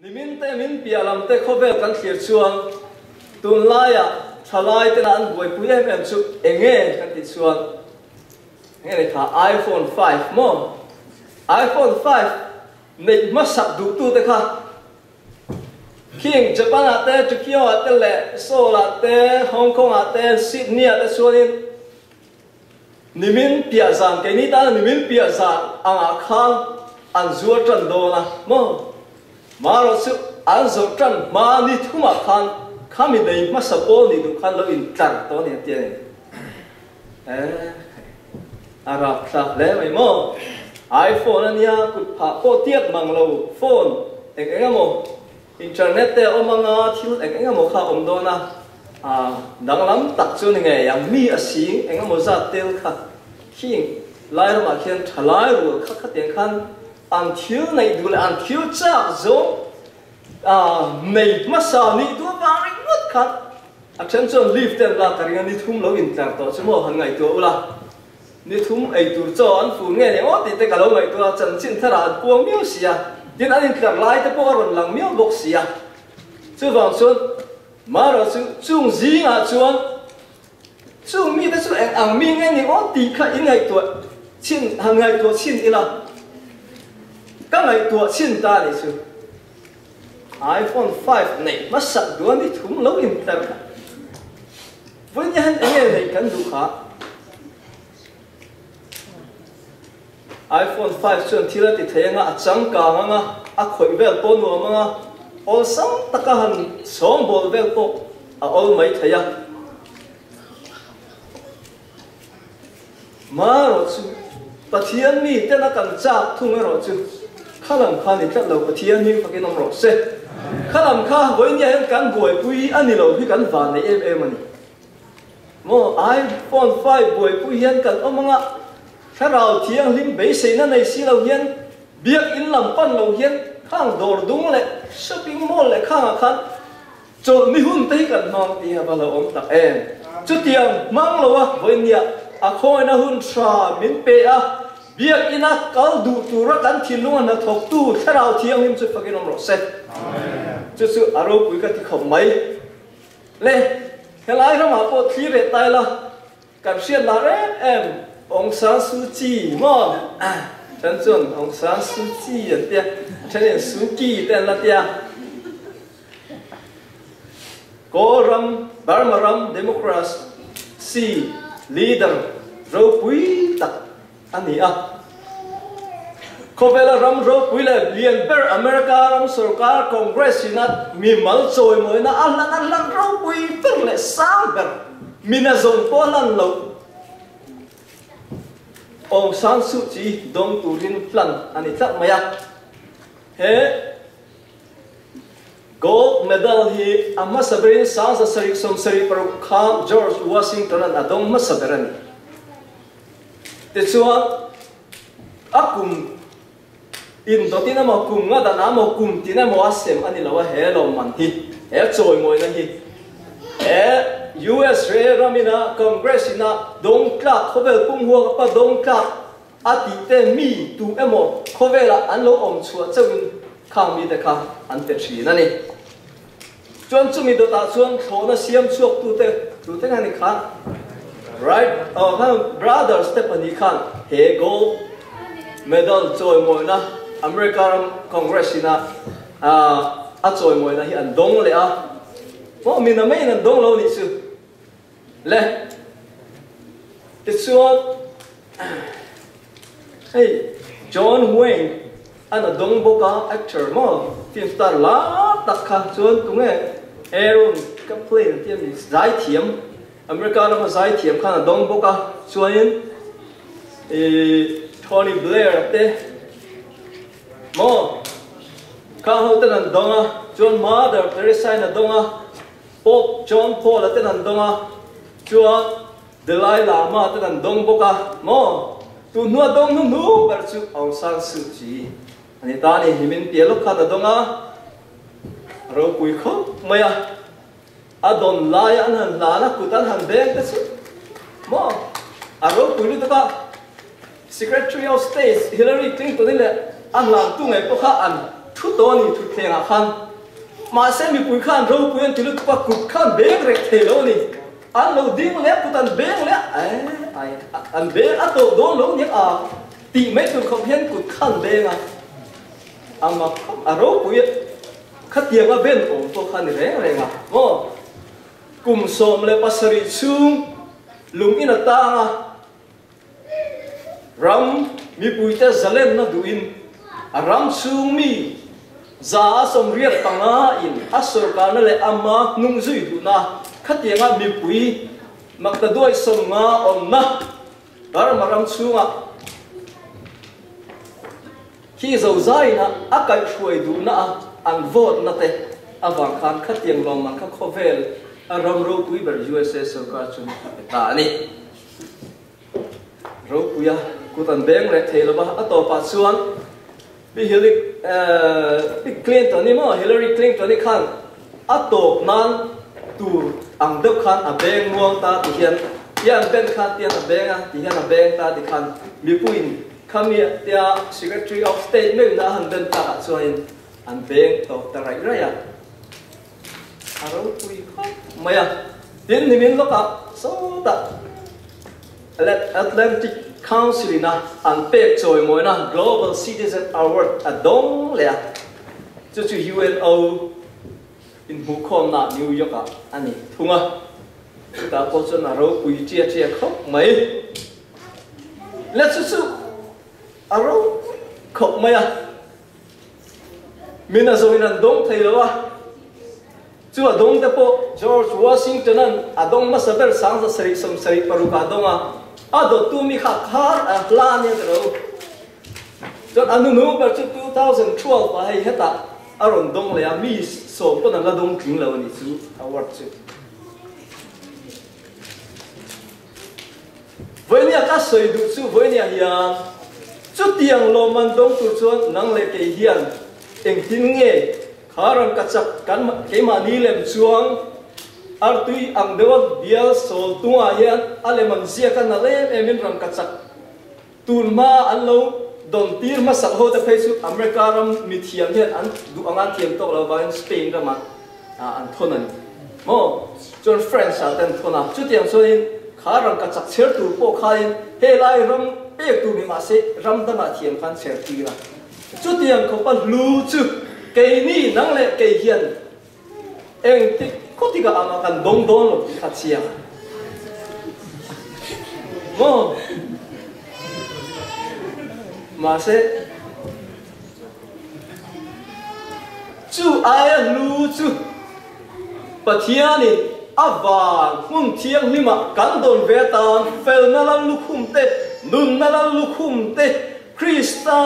nimin te min pialam te khovel kan thlir chuang tun laia thalai te an boi pui em chu enge kan ti chuang nge le kha iPhone 5 mo iPhone 5 nei ma sak du tu te kha King Japan ate Tokyo ate le Seoul ate Hong Kong ate Sydney ate suanin nimin pia zan ke ni ta nimin pia zan anga khang an zuwa tran do na mo maro su an zo tran ma ni thuma khan khami dei ma sapo ni du khan lo in tran to ni tie arab sa le mai mo iPhone ania kut pha po tiat mang lo phone eng mo internet te omanga thil eng mo kha om do na dang lam tak chu ni nge yang mi a sing eng mo za tel kha king lai ma khian thalai ru kha kha ten khan an thil nei du le an thil cha zo nei ma sa ni tu ba ring mut kha attention leave ten la ka ring ni thum lo in tlar to chu mo han ngai tu ula ni thum ai tur cho an fu nge ne o ti te ka lo ngai tu chan chin thara puang miu sia din an in tlar lai te po ron lang miu bok sia chu wang chuan ma ro chu chung zi nga chuan chung mi te chu ang mi nge ni o ti kha in ngai tu chin hang ngai tu chin ila ka ngai tu chin ta ni chu iPhone 5 này mất sạch đuôi đi thúng lâu im tật với nhà anh này cần đủ khá iPhone 5 chuẩn thì là thì thấy ngã trắng cả ngã khởi về po nuông ngã all sáng tất cả hành sống bol về po all mấy thấy à mà rồi chứ bắt thiên mi tên là cần chặt thung rồi chứ khá làm khá thì chắc là bắt thiên mi phải cái nông rồi sẽ khá làm khá với nhà em cán bồi bùi anh đi lâu khi cán vàng này em anh mo iPhone 5 bồi bùi hiền cán ông ngã khá rào thiêng lim bể xây na này xí lâu hiền biết in làm pan lâu hiền khang đồ đúng lệ shopping mall lệ khang khăn cho ni hun tây cán mang thì bao lâu ông ta em chút tiền mang lâu à với nhà khôi na hun tra min pe à biết ina kal du tu ra kan thilung na thok tu kharau thiang him chu fakin om ro se chu chu aro pui ka ti khom mai le helai ra ma po thi re tai la kan sian la re em Aung San Suu Kyi mo chan chun Aung San Suu Kyi ya tia chen Suu Kyi ten la tia ko ram Burma ram democracy leader ro pui tak ani a kovela ram ro puile lian ber America ram sarkar congress inat mi mal choi moi na alang ro pui per le sang ber mina zong po lan lo Aung San Suu Kyi dong turin plan ani tak maya he gold medal hi amma saberin sang sa sari som sari par kham George Washington an adong ma saberani te chuan akum in do tina mo kum nga da na mo kum tina mo asem ani lawa hello man hi e choi moi na hi e US re ramina congress ina dong kla khovel pung huwa pa dong kla ati te mi tu emo khovela an lo om chua chawin khang mi te kha an te thri na ni chuan chumi do ta chuan thona siam chuak tu te ngani kha right brother Stephanie Khan he gold medal choi moi na American Congress ina a choi moi na hi an dong le a mo min na mai an dong lo ni chu le ti chuan hey John Wayne an dong boka actor mo film star la tak kha chuan tu nge Aaron Kaplan tiam ni zai thiam America nó giải thiểm khá là đông bốc à cho nên Tony Blair thế mà khá hậu tên là đông à John Mother Teresa là đông à Pope John Paul là tên là đông à cho Dalai Lama tên là đông bốc à mà tu nuôi đông nu bảo chú Aung San Suu Kyi anh ta này mình biết lúc khá là đông à rồi cuối không mày à adon lai an han lana kutan han beng te chu mo aro puli to ka Secretary of State Hillary Clinton le an lam tu ngai po kha an thu to ni thu theng a khan ma se mi pui khan ro puyan tilu pa kut khan beng rek thelo ni an lo ding le putan beng le ai an beng a to don lo ni a ti me tu khom hian kut khan beng a ama a ro puyan khát tiếng ở bên ổn tôi khăn rẻ rẻ ngà ô cùng xóm le pasari chung lung in ta ngà ram mi pui te zalen na duin ram chung mi za som riat panga in asor kana le ama nung zui du na khát tiếng ở mi pui mặc ta đuôi som nga om na dar maram chung à khi dầu dai na akai chuai du na an vote na te awang khan khat tiang long man kha khovel aram ro pui ber USA sarkar chun ta ni ro puya kutan beng re thela ba ato pa chuan bi Clinton ni mo Hillary Clinton ni khan ato nan tu ang deuh khan a beng muang ta ti hian yan ben khan tian a beng a ti hian a beng ta ti khan mi puin khamia tia Secretary of State me na han ben ta chuan an beng to ta rai rai aro pui kha maya tin ni min loka so ta Atlantic Council na an pek choi moi na Global Citizen Award adong le chu UNO in hu khom na New York ani thunga ta ko chon aro pui chia chia khop mai let's su aro khop maya mina zo in an dong thei lo chu adong te po George Washington an adong ma saber sang sa sari som sari paru ka donga ado tu mi kha khar a plan ya ro chon anu nu ba chu 2012 ba hei heta aron dong le mi so po na dong king lo ni chu award chu voinia ka soi du chu voinia hian chu tiang lo man dong tu chuan nang le ke hian eng tin nge kharam kachak kan ke ma ni lem chuang artui ang dewa bial sol tunga hian aleman zia kan na lem emin ram kachak tulma anlo don tir ma sak ho ta Facebook America ram mithiam hian an du angan thiam tok lo ba Spain rama an thonan mo John French a ten thona chu tiang so in kharam kachak cher tu po khain helai ram pe tu mi ma se ram da ma thiam khan cher ti la chu tiang ko pa lu chu ke ni nang le ke hian eng ti ko ti ga ama kan dong dong lo ti khatia mo ma se chu aya lu chu pathiani awan hung thiang lima kan don ve tan fel na la lukhum te nun na la lukhum te Krista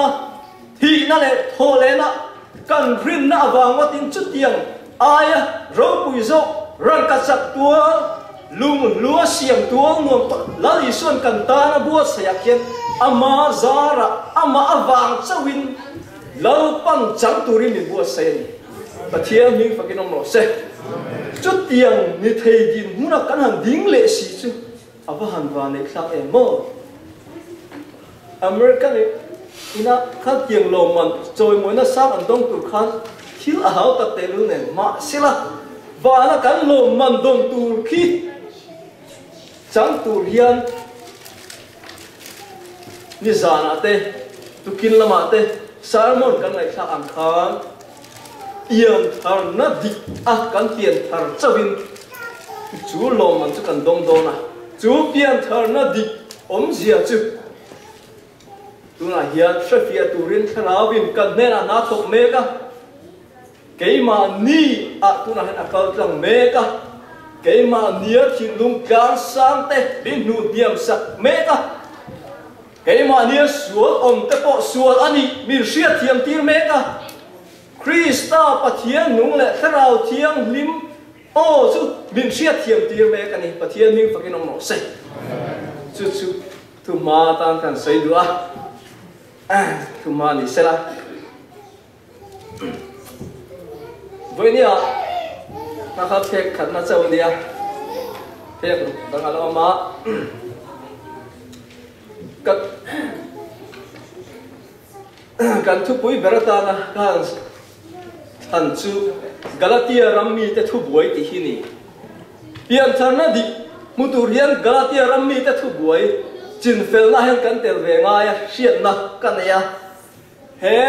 hi na le thole na kan rin na awang watin chu tiang aya ro pui zo ran ka chak tua lung lua siam tua ngom la li suan kan ta na bua sayakian ama zara ama awang chawin lo pang chang turin min bua sen pathiam hing fakinom lo se chu tiang ni thei din huna kan han ding le si chu ava han wa ne khlak e mo American ina khat tiang lo man choi moi na sang an dong tu khan thil a hau ta te lu ne ma sila wa na kan lo man dong tu khi chang tu hian ni zana te tu kin lama te salmon kan lai kha an khan ian thar na di a kan tian thar chawin chu lo man chu kan dong dong na chu pian thar na di om zia chu tuna hian trafia turin kharawin kan nena na thok meka keima ni a tuna han akal tlang meka keima nia thinlung gar sang te din nu diam sak meka keima nia sual om te po sual ani mir sia thiam tir meka Krista pathian nung le tharau thiang lim o chu min sia thiam tir meka ni pathian ning fakinom no se chu chu tu ma tan kan sei dua tu ma ni sela voi ni a na kha phek khat na chaw dia phek dang ala ma kan thu pui berata na kan han chu Galatia rammi te thu buai ti hi ni pian tharna di mutur hian Galatia rammi te thu buai chin fel na hian kan tel ve nga ya hriat na kan ya he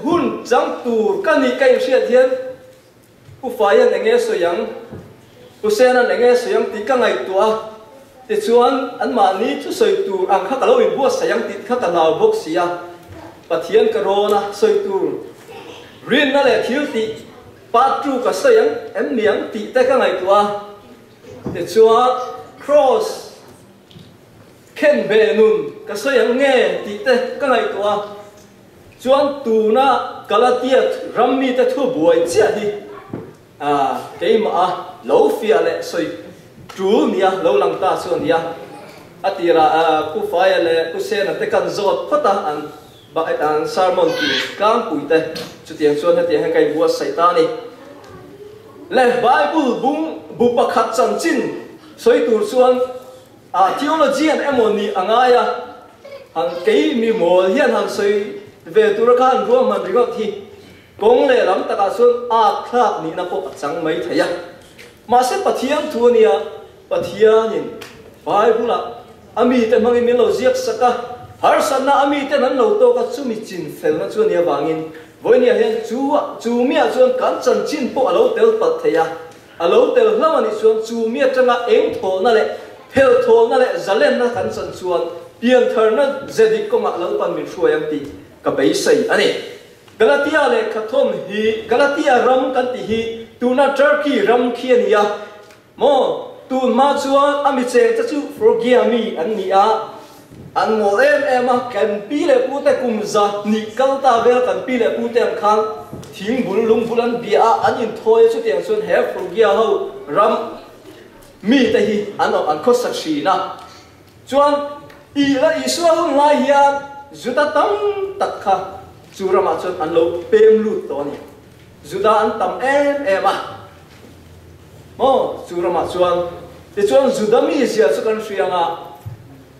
hun chang tur kan ni kai hriat hian ku faian enge so yang ku senan enge so yang ti ka ngai tua ti chuan an ma ni chu soi tur ang kha ka lo in bu sayang ti kha ka law bok sia pathian corona soi tur rin na le thil ti patru ka sayang em niang ti te ka ngai tua ti chuan cross ken be nun ka sayang nge ti te ka ngai tua chuan tu na Galatia rammi te thu buai chia hi cái mà lâu phía lệ soi trú nia lâu lăng ta xuân nia atira ku phải lệ ku xe là te kan zot phata an ba an sermon ki kam pui te chu tiang xuân hay tiang hay cái bua sai ta ni lệ Bible bung bu pakhat chan chin soi tur xuân theology and emoni angaya han cái mi mol hian han soi về tur kan ruam man ringot thi công lệ lắm ta cả xuân khác ni na po chẳng mấy thấy à mà sẽ pathian thua nia pathian nhìn phải bu la ami te mang min lo ziak saka har san na ami te nan lo to ka chu mi chin fel na chu nia wangin voi nia hian chu mi a chuan kan chan chin po alo tel pat theya alo tel hlama ni chuan chu mi atanga eng tho na le phel tho na le zalen na kan chan chuan pian thar na zedik ko ma lo pan min hruayam ti ka bei sei ani Galatia le kathom hi Galatia ram kan ti hi tuna Turkey ram khian ya mo tun ma chuan ami che cha chu forgive me an ni a an mo em kan pi le pu te kum za ni kal ta vel kan pi le pu te ang khang thing bul lung bulan bia an in thoi chu tiang chuan he forgive ho ram mi te hi an kho sak shi na chuan i la i sual lai hian zuta tam tak kha Jura macam an lo pem lut to ni, juda an tam em mo jura macam, cuan juda mi sia sukan sianga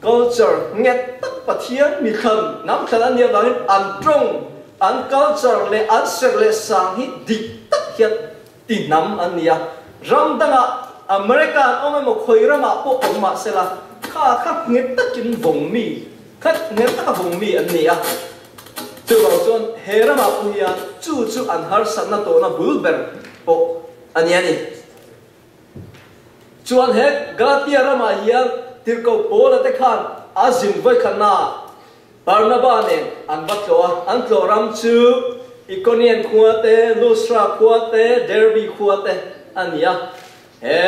culture nget tak pathian mi kham nam khalan ni bangin an trong an culture le an ser le sang hi dik tak hiat ti nam an nia ram danga America ome mo khoi rama po ma sela kha nget tak kin vong mi khat nget tak vong mi an nia chu bảo chuan hera ma pu hian chu an har san na to na bulber po ani chuan he Galatia rama hian tirko pola te khan azim vai khana Barnaba ne an batloa an tloram chu Iconian khuate Lystra khuate Derbe khuate ania he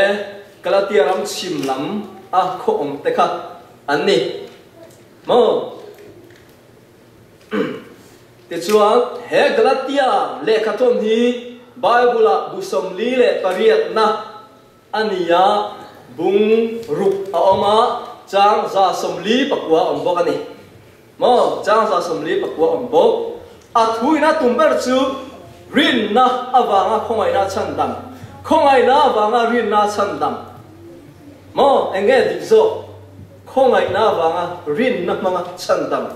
Galatia ram chim lam a kho om te kha ani mo te chuan he Galatia le khathom hi Bible bu som li le pariat na ania bung ruk a oma chang za som li pakwa om bok ani mo chang za som li pakwa om bok a thui na tumber chu rin na awanga khongai na chandam khongai na awanga rin na chandam mo enge dik zo khongai na awanga rin na manga chandam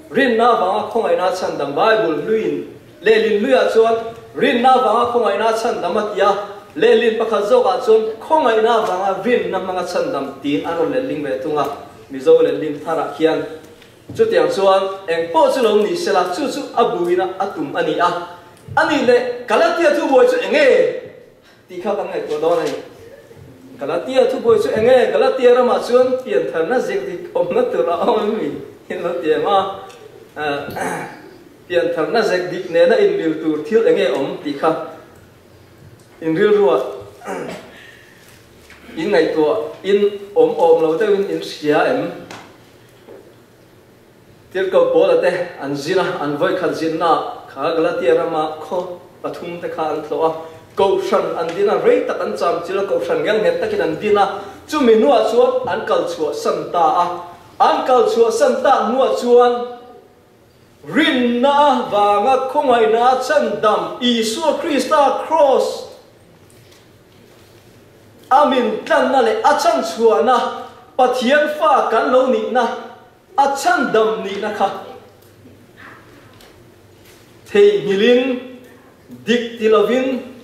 rin na wanga khongai na chandam Bible luin lelin luya chuan rin na wanga khongai na chandam atia lelin pakha zoka chuan khongai na wanga rin na manga chandam tin aro leling ve tunga mizo leling thara khian chu tiang chuan eng po chu lo ni sela chu abuina atum ani a ani le Galatia thu boy chu enge ti kha kan ngai to do nai Galatia thu boy chu enge Galatia rama chuan pian thar na jing di om na tu ra om mi hin lo ti ma pian thar na zek dik ne na in bil tur thil enge om ti kha in ril ruwa in ngai to in om lo te in sia em tir ko bola te an zina an voi khan zinna kha Galatia rama kho pathum te kha an thloa ko shan an dina rei tak an cham chila ko shan ngang het takin an dina chu minua chuan an kal chuwa santa an kal chuwa santa nuwa chuan rin na wanga khongai na chandam Isu Krista cross amin tlan na le achan chuwa na pathian fa kan lo ni na achandam ni na kha thei hilin dik tilovin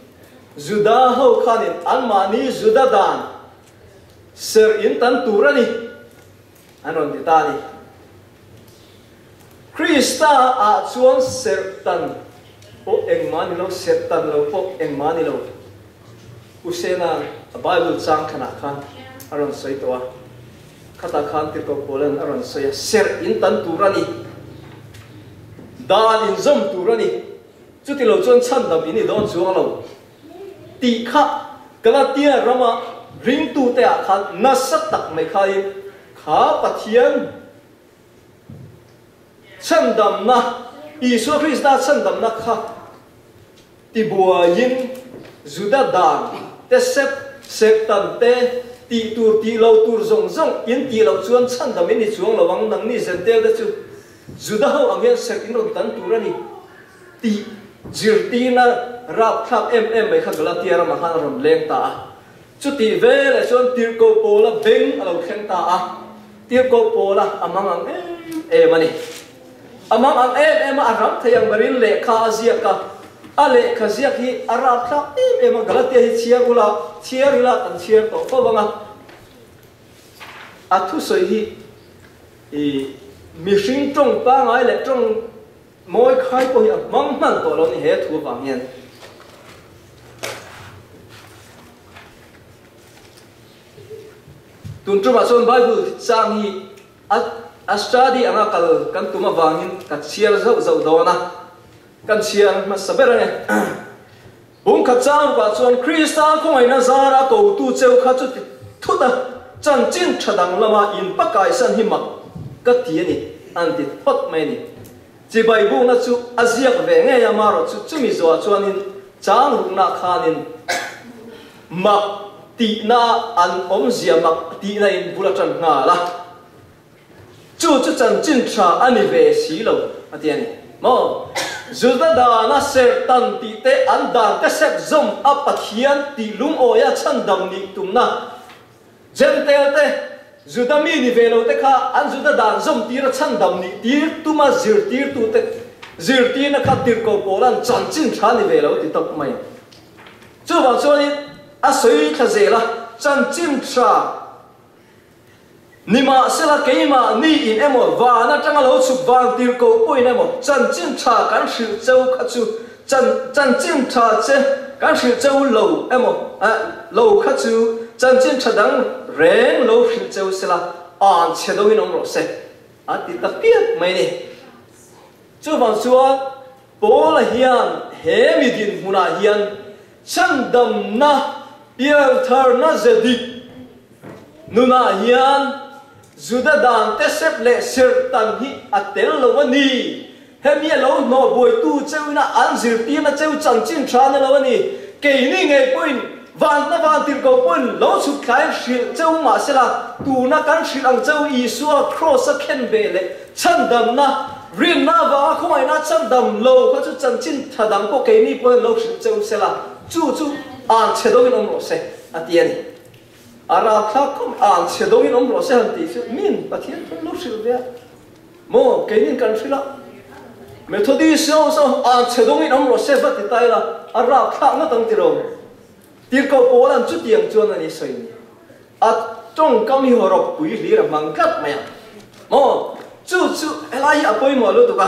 Juda ho khanin almani Juda dan ser in tan turani anon ditani Krista a chuan ser tan po engmani lo ser tan lo po engmani lo usena Bible chang khana khan aron soi towa khata khan ti ko polan aron soi ser in tan turani dan in zom turani chuti lo chuan chan dam ini don chuang lo ti kha Galatia rama ring tu te a khan nasat tak mai khai kha pathian chan dam na Isu Krista chan dam na kha ti bua yin Juda dan te sep tan te ti tur ti lo tur zong zong in ti lo chuan chan dam ini chuang lo wang nang ni zentel da chu Juda ho angel sep in ron tan turani ti jirtina rap thap mai kha Galatia rama khan ron leng ta chu ti ve le chuan tir ko pola beng alo khen ta a tir ko pola amang ang mani amang ang aram thayang barin le kha azia ka ale kha zia hi arab thap Galatia hi chia ula tan chia to ko banga athu soi hi mi hring trong pa ngai le trong moi khai ko hi mang man to lo ni he thu wang hian tun tuma son Bible sang hi a study anga kal kan tuma wangin ka chial zo dona kan chial ma sabera ne bung kha chang ba chon Krista ko ai na zara ko tu cheu kha chu thu da chan chin thadang lama in pakai san hi mak ka ti ni an ti thot mai ni chi bai bu na chu aziak ve nge ya maro chu chumi zo chuanin chang ru na khanin mak ti na an om zia mak ti na in bulatan nga la chu chan chin tha ani ve si lo atiani mo Juda da na ser tan ti te an dan ka sep zom apathian ti lum oya chan dam ni tumna gentel te Juda mi ni velo te kha an Juda dan zom ti ra chan dam ni tir tuma zir tir tu te zir ti na kha tir ko polan chan chin tha ni velo ti tok mai chu wa choni a soi kha zela chan chin tha nima sela keima ni in emo wa na tanga lo chu wang tir ko poin emo chan chin tha kan hri cheu kha chu chan chin tha che kan hri cheu lo emo lo kha chu chan chin tha dang reng lo hri cheu sela an che do in ong ro se a ti ta piat mai ni chu wang chuan pol hian he mi din huna hian chan dam na piang thar na zedik nuna hian Juda dan te sep le sir tan hi atel lo ani hemia lo no boi tu cheu na an zir ti na cheu chan chin tha na lo ani ke ni nge poin van na van tir ko poin lo chu khai shil cheu ma sela tu na kan shil ang cheu Isu cross a khen be le chan dam na rin na wa khoi na chan dam lo kha chu chan chin tha dang ko ke ni poin lo shil cheu sela chu an che do in ong ro se atiani ara khakom an chedongin om rose han ti min pathian thon lo sil dia mo kenin kan phila methodist so an chedongin om rose ba ti tai la ara khak na tang ti ro tir ko polan chu tiang chuan ani soi ni a tong kam hi horok pui li ra mangkat maya mo chu elai apoi mo lo tu ka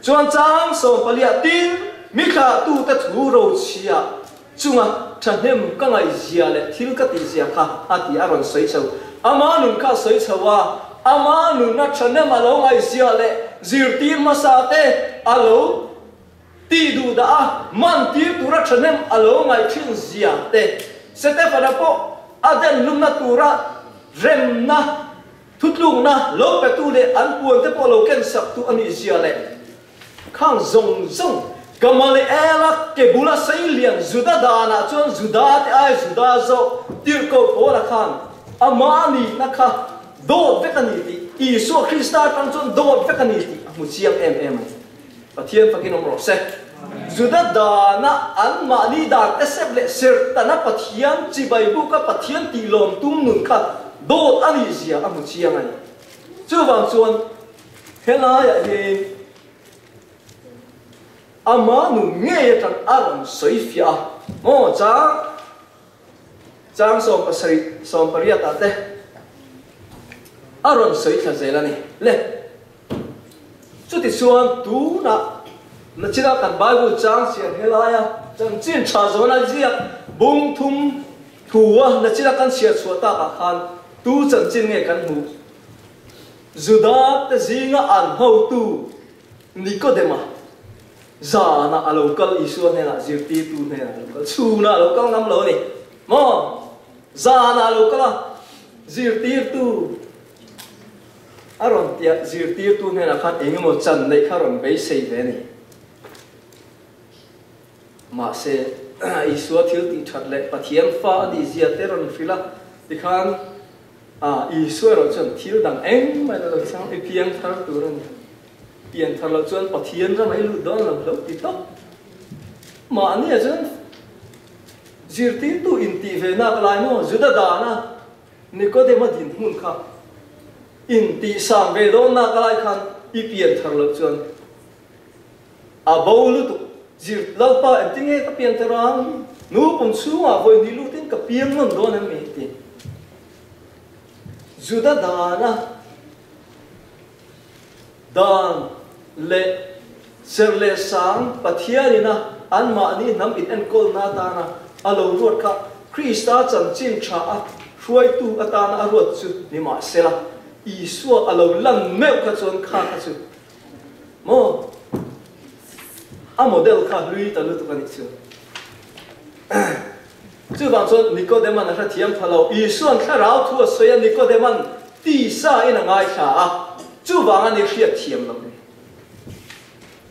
chuan chang so palia tin mi kha tu ta thu ro chia chunga thanem ka ngai zia le thil ka ti zia kha ati aron soi chau ama nun ka soi chawa ama nun na thanem alo ngai zia le zir tin ma sa te alo ti du da man ti tu ra thanem alo ngai thin zia te sete fa po aden lum na tu ra rem na thutlung na lo pe tu le an puan te po lo ken sak tu ani zia le khang zong Kamali elak ke bula sailian Juda dana chuan Juda te ai Juda zo tir ko pola khan amani nakha do vekani ti Isu Krista tang chuan do vekani ti mu chiang pathian fakin om ro se Juda dana an mani da te sep le sir tana pathian chi bai bu ka pathian ti lom tum nun kha do ani zia amu chiang ai chu wang chuan hela ya he ama nu nghe tan aron soi fia mo chang som pariat ate aron soi tha zelani le chuti chuan tu na chira kan bible chang sian helaya chang chin tha zona zia bung thum thuwa na chira kan sia chuata ka khan tu chan chin nge kan hu juda te zinga an ho tu Nicodema za na local isu ne na zirti tu ne na local chu na local ngam lo ni mo za na local zirti tu aron tia zirti tu ne na khat engmo chan nei kharon be sei ve ni ma se isu thil ti that le pathian fa di zia teron fila ti khan isu ro chan thil dang eng ma lo sang e piang thar tu ron pian thar lo chuan pathian ra mai lu don lo ti to ma ni a chuan zirti tu in ti ve na lai mo juda da na Nicodema din hun kha in ti sang ve don na lai khan I pian thar lo chuan a bo lu tu zir lo pa en ting e ka pian terang nu pum chu ma voi ni lu tin ka piang non don an me ti juda da na dan le serle sang pathianina an ma ni nam in en kol na ta na alo ruat kha Krista chan chin tha a hruai tu atana a ruat chu ni ma sela Isu alo lan meu kha chon kha kha chu mo a model kha lui ta lu tu kan chu chu bang chon Nicodema na tha thiam phalo Isu an kha rau thu so ya Nicodema ti sa ina ngai kha a chu bang ani hriat thiam lam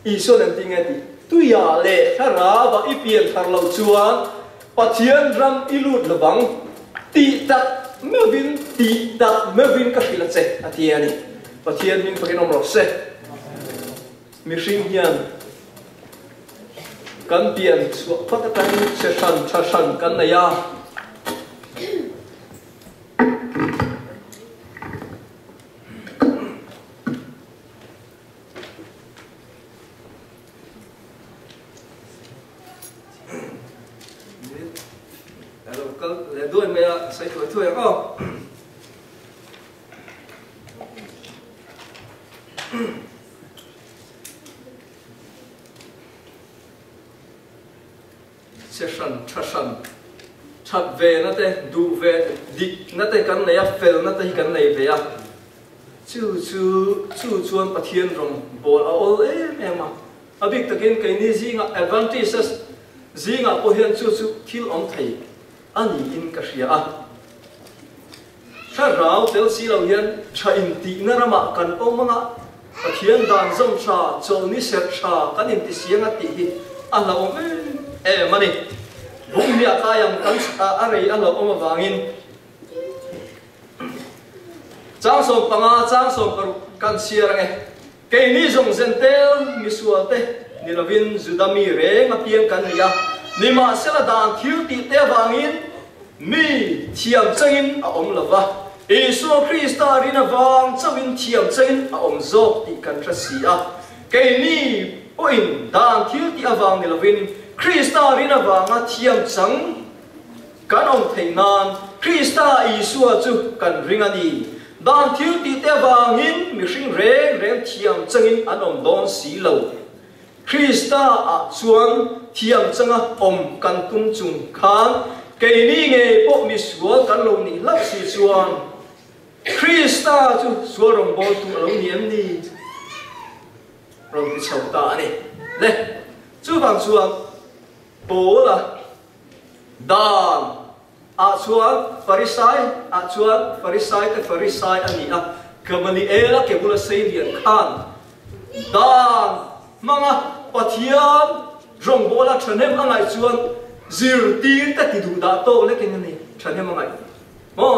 Isu nan ting ati tu ya le kha ra ba I pian thar lo chuan pathian ram ilut lawang ti tak Melvin ti tak Melvin ka hila che atiani pathian min pakin om ro se mi ring hian kan pian chu pakatan se san kan na ya le duai mea sai thoi ko session chat ve na te du ve dik na te kan nei a fel na te kan nei ve a chu chuan pathian rong bol a ol ma a big takin kai ni zinga advantages zinga po hian chu thil om thei ani in ka hria a rau tel si lo hian tha in ti na rama kan omanga pathian dan zom tha choni ser tha kan in ti sianga ti hi a lo mani bung mi akayam kan a rei a lo oma wangin chang som paru kan siar nge ke ni zong zentel mi suate ni lovin zudami re nga piang kan ya ni ma sela dan thiu ti te wangin mi thiam changin a om lova Isu Krista rina wang chawin thiam changin a om zok ti kan thasi a ke ni oin dan thiu ti awang ni lovin Krista rina wanga thiam chang kan om theinan Krista Isu chu kan ringani dan thiu ti te wangin mi hring reng thiam changin an om don si lo Krista a chuan thiam changa om kan tum chung khan ke ni nge po mi sual kan lo ni lak si chuan Krista chu suarong bol tu lo niam ni rong ti chau ta ni le chu bang chuan bola dan a chuan farisai ani a kamani ela ke bula seian khan dan manga pathian rong bola thanem angai chuan zir tir ta ti du da to le ken ni thanem angai mo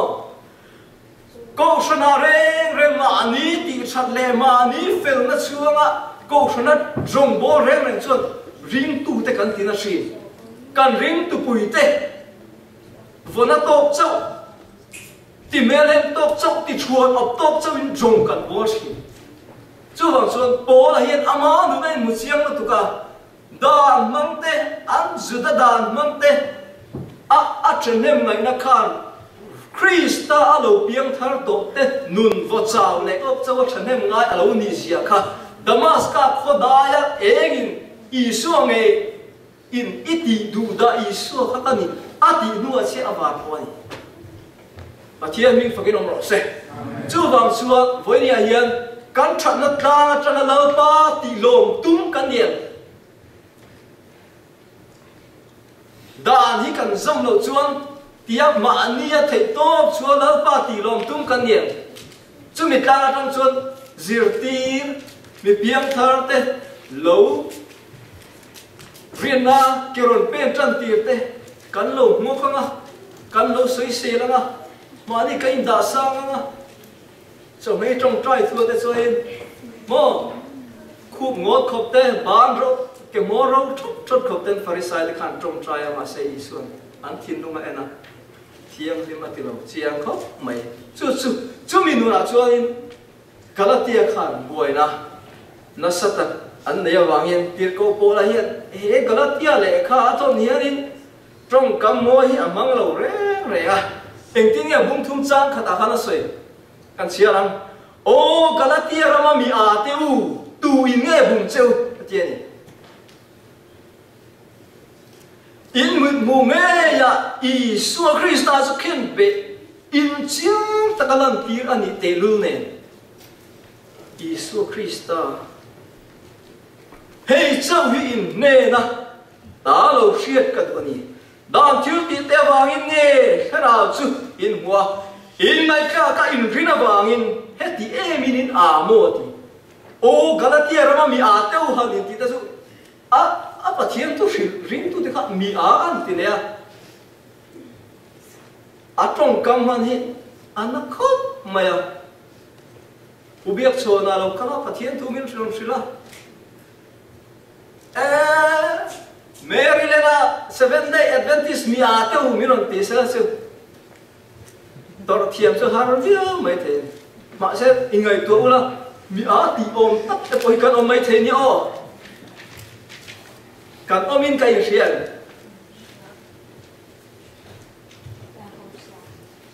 ko shana reng mani ti chat le mani fel na chuanga ko shana rong bo reng chuan ring tu te kan tina shi kan ring tu pui te vona tok chau ti melen tok chau ti chuan op tok chau in rong kan bo shi chu wang chuan po la hian ama nu nei mu chiang na tuka dan mangte an Juda dan mangte a chenem ngai na khan Krista alo piang thar to te nun vo chaw le op chaw chenem ngai alo ni sia kha Damaska khodaya egin Isu nge in iti du da Isu khatani ati nu che avar poni Pathian ming fakin om ro se chu wang chuak voinia hian kan thatna tla tanga lo pa ti lom tum kan niam dan hi kan zam lo chuan tia ma ania thei to chua lo pa ti lom tum kan niam chu mi tla tang chuan zirtir mi piang thar te lo riena kiron pen tran tir te kan lo mo khanga kan lo soi se langa mani kain da sang nga so me trong trai thua te so in mo khu ngot khop te ban ro ke mo ro thot khop ten farisai le khan trong trai ma se isun an thin lu ma ena thiang lim atilo chiang khop mai chu mi nu na cho in Galatia khan boina na sata an ne wangin tir ko pola hian he Galatia le kha thon hian in trong kam mo hi amang lo re a engting ya bung thum chang khata khana soi kan chialang o Galatia rama mi a teu tu in nge bung cheu tiani in mu nge ya Isu Krista su khen be in chiang takalan tir ani telul nen Isu Krista hei chau hi in ne na ta lo shiat ka tu ni dan thiu ti te wangin nge hera chu in hua in mai ka in rina wangin heti emin in a mo ti o Galatia rama mi a teu ha ni ti ta su a pathian tu rin tu te kha mi a an ti ne a trong kam man hi an khop maya ubiak chona lo kala pathian tu min ron sila Mary lena 7-day Adventist mi ate u miron ti sa su tor thiam chu har via mai the ma se ingai tu ula mi a ti om tak te poi kan om mai the ni o kan omin kai rian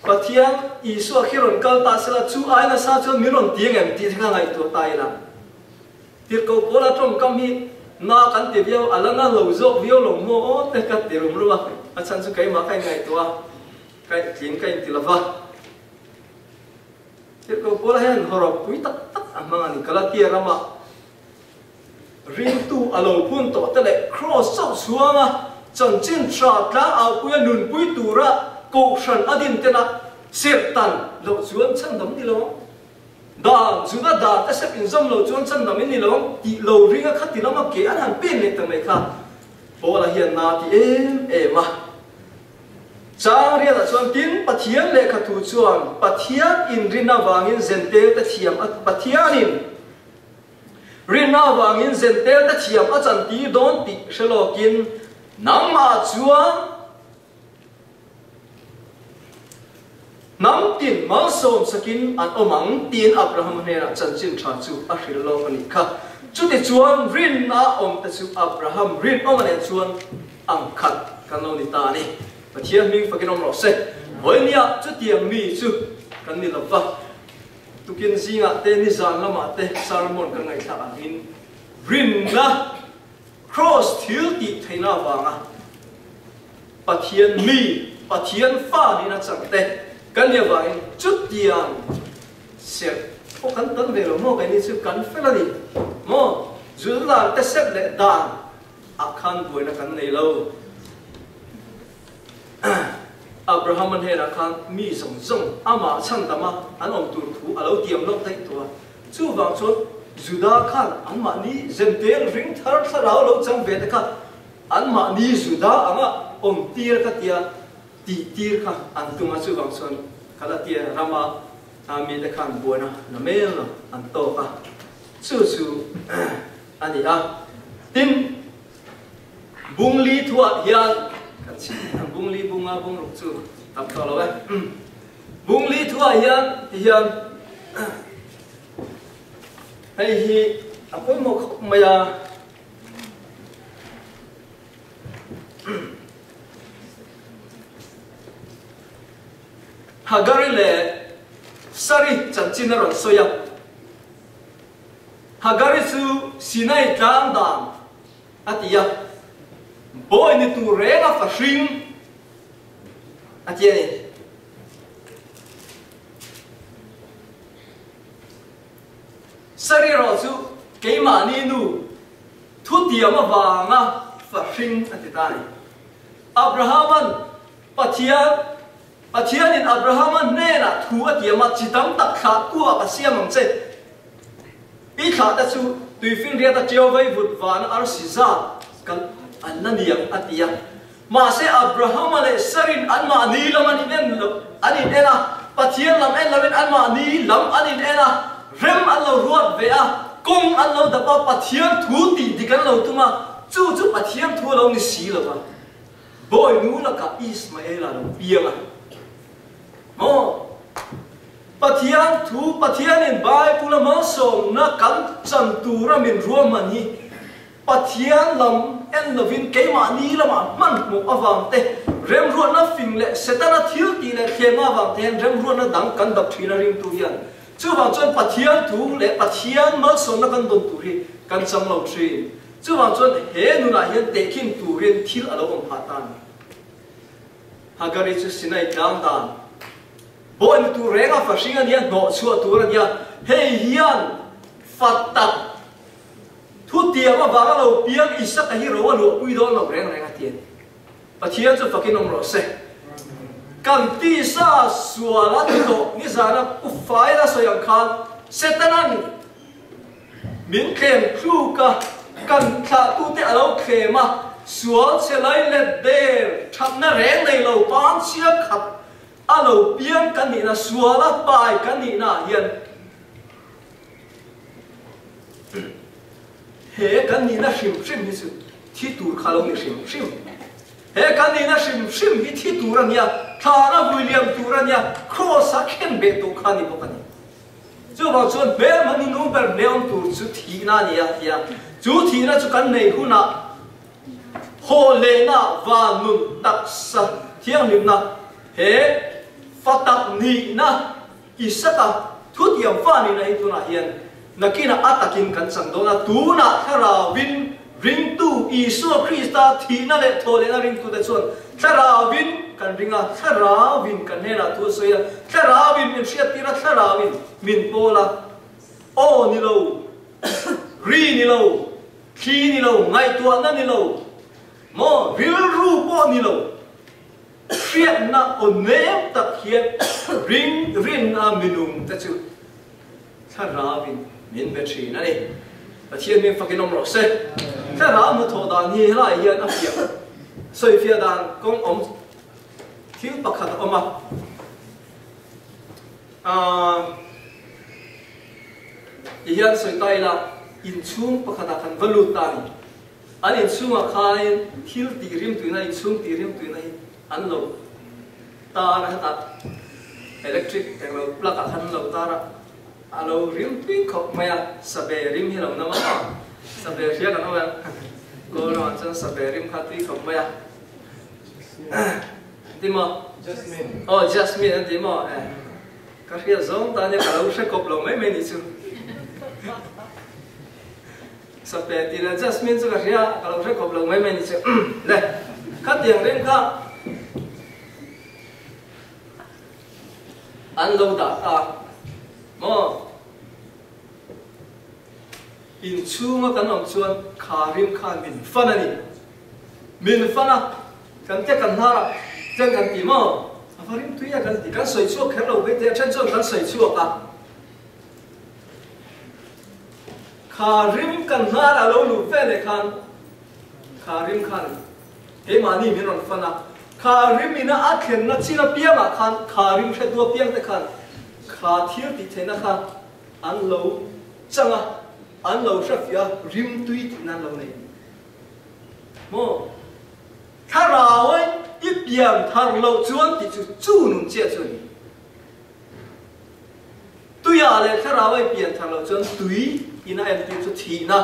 Pathian Isu akhiron kal ta sela chu ai na sa chu miron ti ngem ti thanga ngai tu tai la tir ko pola trong kam hi na kan ti viau alanga lo zo viau lo mo te ka ti rum ruwa a chan chu kai ma kai ngai tua kai tin kai ti lava tir ko pola hen horop pui tak tak amanga ni Galatia rama rin tu alo pun to te le cross so suanga chan chin tra tla au puya nun pui tura ko shan adin te na sertan lo chuan chan dam ti lo da Juda da ta sep in zom lo chuan chan dam ni lo ti lo ringa khati lama ke an han pen ne ta mai kha bola hian na ti ma chang ria da chuan tin pathian le kha thu chuan pathian in rina wangin zentel ta thiam at pathian in rina wangin zentel ta thiam a chan ti don ti shalokin nama chuan nam tin mal som sakin an omang tin Abraham ne ra chan chin tha chu a hril lo ani kha chu ti chuan rin na om ta chu Abraham rin om ne chuan ang khat kan lo ni ta ni pathian ming fakin om ro se hoinia chu tiang mi chu kan ni lova tukin zinga te ni zan lama te Salmon kan ngai tha in rin na cross thil ti thaina wanga pathian mi pathian fa ni na chang te kan ya vai chút tiang se o kan tan ve lo mo kai ni chu kan fe la ni mo zul la te sep le dan a khan boina kan nei lo Abraham an he na khan mi song song ama chan dama an om tur thu alo tiam lok thai to chu wang chot Juda khan an ma ni zentel ring thar tharau lo chang ve ta kha an ma ni Juda anga om tir ka tia ti tir kha an tuma chu wang son Galatia rama ami de khan buana na mel an to ka chu ani a tin bungli thua hian kan chi bungli bunga bung ruk chu tam to lo bungli thua hian hei hi apoi mo maya Hagari le sari chancina ron soya Hagari su Sinai tang dam atia boy ni tu renga fashing atia ni sari ro su keima ni nu thu tiama wanga fashing atita ni Abrahaman Pathian in Abrahaman nena thu atiama chitam tak kha kuwa pasiam mangche i kha ta chu tuifin ria ta chiawai vut van ar siza kan annaniam atia ma se Abraham le sarin anma ni laman inen ani ena Pathian lam en lamen anma ni lam ani ena rem allo ruat ve a kong allo da pa Pathian thu ti dikan lo tuma chu Pathian thu lo ni si lo ba boy nu la ka Ismaela lo pianga mo Pathian thu Pathian in bai pula ma som na kan chan tura min romani Pathian lam en lovin keima ni lama man mo awang te rem ro na fing le setana thil ti le khema wang ten rem ro na dang kan dap thina ring tu hian chu wang chon Pathian thu le Pathian ma som na kan don tu ri kan chang lo thri chu wang chon he nu na hian te kin tu rin thil alo om phatan Hagari chu Sinai dang dan boy tu renga fashinga niya no chua tura niya hey hiyan fatak thu tiya ma banga lo piang isa ka hiro wa lo pui do lo renga tiyan Pathian chu fakin om ro se kan ti sa suala to ni zana u fai la so yang khan setanan min kem khu ka kan tha tu te alo khema sual se lai le der thapna reng nei lo pan sia khat alo piang kan ni na suala pai kan ni na hian he kan ni na shim hi su thi tur khalo ni shim he kan ni na shim hi thi tur ania thana William tur ania cross a khen be to khani bokani chu ba chon be mani nu ber neon tur chu thi na ni ya chu thi na chu kan nei hu na ho le na wa nun tak sa thiang nim na he fatak ni na isaka thu tiam fa ni na itu na hian nakina atakin kan sang do na tu na tharawin ring tu Isu Krista thina le thole na ring tu de chon tharawin kan ringa tharawin kan hena tu so ya tharawin min sia tira tharawin min pola o ni lo ri ni lo thi ni lo ngai tu na ni lo mo ril ru po ni lo Fiat na onem tak hiat rin a minum ta chu tharawin min betri na ni Pathian min fakin om ro se thara ma tho da ni la hian a fiat soi fiat dan kong om thil pakhat oma hian soi tai la in chung pakhat kan valut ta ni an in chung a khain thil ti rim tu na in chung ti rim tu na anlo ta na ta electric elo plug a khan lo ta ra alo rim ping khop maya sabe rim hi lo na ma sabe ria kan wa ko no chan sabe rim kha ti khop maya timo Jasmine oh Jasmine timo ka ria zong ta ne ka lo she kop lo mai ni chu sabe ti la Jasmine chu ka ria ka lo she kop lo mai ni chu le ka tiang rim kha an lo da ta mo in chunga kan om chuan kharim khan min fanani min fana kan te kan hara jang kan ti mo afarim tuya kan ti kan soi chu kher lo be te chen chon kan soi chu ka kharim kan hara lo lu fe le khan kharim khan he mani min on fana kharim ina akhen na china piama khan kharim she du piang te khan kha thir ti thena khan an lo changa an lo shafia rim tui ti nan lo nei mo tharawai i piam thar lo chuan ti chu chu nun che chu ni tuya le tharawai pian thar lo chuan tui ina em ti chu thi na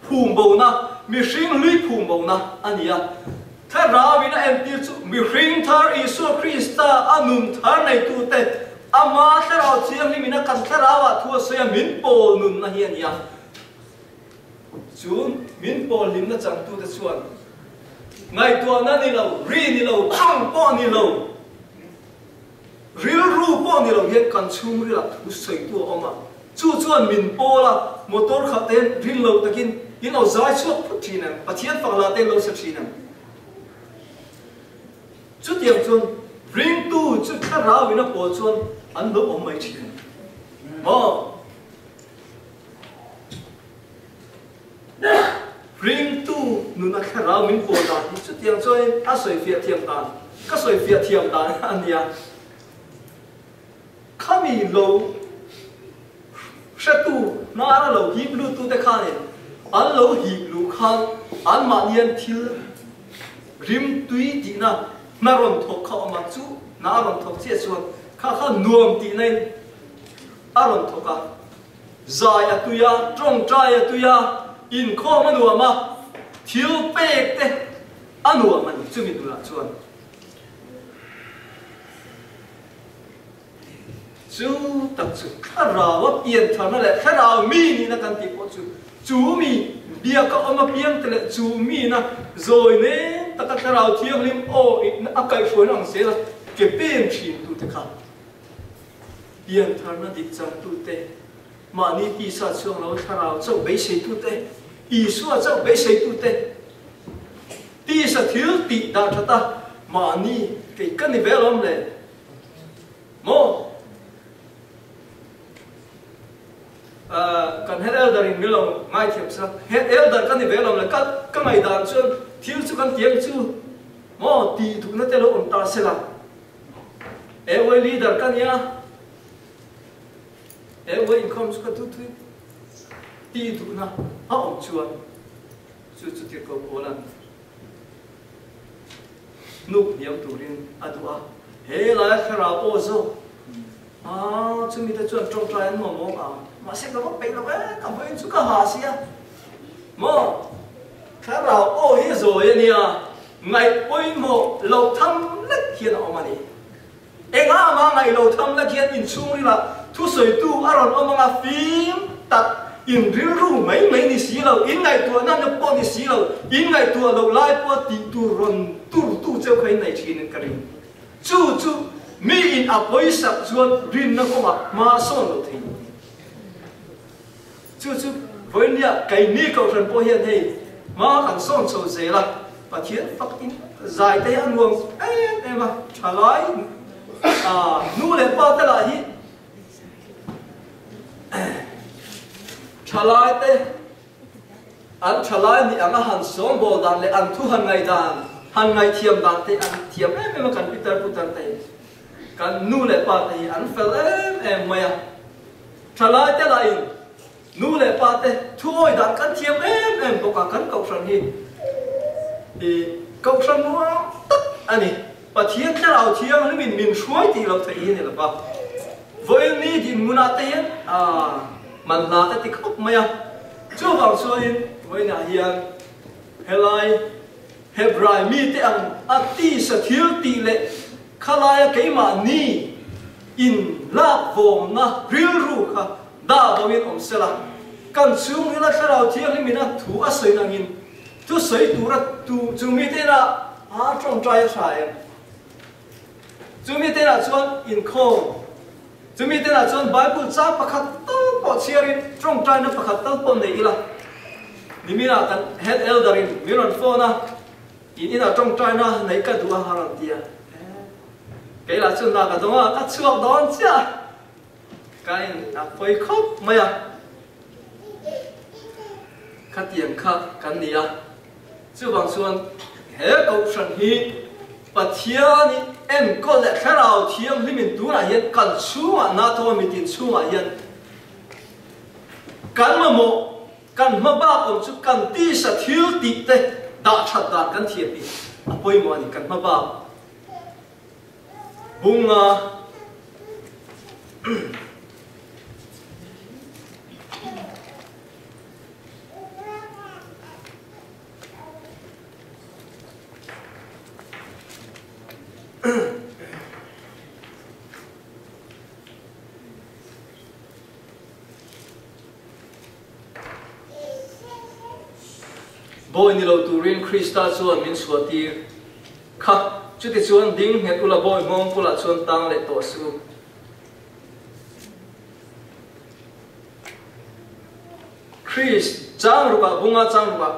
phum bo na mi hring lui phum bo na ania khá ra vì nó em tiêu chú mi ring thar Isu Christa anum thar này tu te ama khá ra chiang li mina kan khá ra wa thua soya min pol nun na hian ya chú min pol lim na chang tu te chuan ngày tua na ni lo ri ni lo pang po ni lo real ru po ni lo hian kan chum ri la thu sei tu oma chu chuan min po la motor kha ten rin lo takin in lo zai chuak phut thi nam pathian phang la ten lo sa thi nam chút tiệm chuan ring tu chút khá ra vì nó bỏ chuan anh lo om mai thi mo ring tu nu na khá ra min po da chút tiệm chuan a soi fiat thiam dan ka soi fiat thiam dan ania kami lo sẽ tu nó ăn lâu hip lu tu te khan ăn lâu hip lu khan ăn mà nhiên thil rim tui ti na na ron thok kha ma chu na ron thok che chuan kha kha nuam ti nei a ron thoka zai a tuya trong trai a tuya in kho ma nuam ma thil pek te anuam man chu mi tu la chuan chú tập chú khá ra vấp yên thằng nó lại khá ra mi ni na căn ti có chú mi bia có ông mà biếng thì lại chú mi na rồi nè ta khá ra thiêng lim ô nó cái phối năng sẽ là cái bên chìm tu thế khác yên thằng nó đi chăng tu tê mà ni ti sa chuông nó khá ra châu bấy xây tu tê ý xua châu bấy xây tu tê ti sa thiếu ti đã cho ta mà ni cái căn này bé lắm này mô kan head elder in milong mai thiam sa head elder kan ni velom la ka mai dan chuan thil chu kan tiang chu mo ti thu na te lo on ta sela ewe leader kan ya ewe income chu ka tu tu ti thu na a om chuan chu chu ti ko polan nu niam turin adua he la khara ozo chu mi ta chuan trong trai an mo mo a mà sẽ có một bệnh là cảm thấy chú cả hà xia mà khá là ô hi rồi nè ngày ôi một lâu thăm lết hiền ông mà đi em mà ngày lâu thăm lết hiền in chung đi là thu sợi tu aron ông mà phim tắt in riu ru mấy ni xí lâu in ngày tua năm nhập po ni xí lâu in ngày tua lâu lai po ti tu ron tu chơi cái này chỉ nên cái chú mi in apoi sập chuan rin nó có mà son lâu thì chú với nia cái ni cầu thần po hiện hay mà cần son sầu dễ là và thiện phát in dài tay ăn uống em mà trả lời nu lên bao tay lại trả lời tay ăn trả lời thì ăn hàng son bồ đàn lại ăn thu hàng ngày thiềm đàn tay ăn thiềm em mà cần Peter putan tay cần nu lên bao tay ăn phèn em mày trả lời tay lại nu le pa te thôi dan kan thiam em ko ka kan kau san hi thì kau san nu tất ani pa thiam cha lao thiam ni min suai ti lo thei ni la pa với ni thì muna te man la te ti khop maya chu wang suai với na hian helai hebrai mi te ang ati sa thiu ti le khalaya ke ma ni in la vom na ril ru kha da bawin om sela kan chung hila kharau thiang ni mina thu a soi nangin tu soi tu ra tu chumi te na trong trai sai chumi te na chuan in kho chumi te na chuan bible cha pakhat to po chiarin trong trai na pakhat to po nei ila nimina kan head elder in miron phone na ina trong trai na nei ka du haran tia cái là chuan na ka donga ka chuak don cha cái phơi khóc mày khát tiền khát cái gì chứ bằng xuân hết câu sân hi và thiên em có lẽ khá là thiên li mình tu là hiện cần chú mà na thôi mình tin chú mà hiện cần mà một cần mà ba ông chú cần tí sa thiếu tí tê đã chặt đàn cần thiệt đi bôi mà thì cần mà ba bung boy ni lo turin Krista chuan min suatir kha chuti chuan ding het ula boy mong pula chuan tang le to su Chris chang ruka bunga chang ruka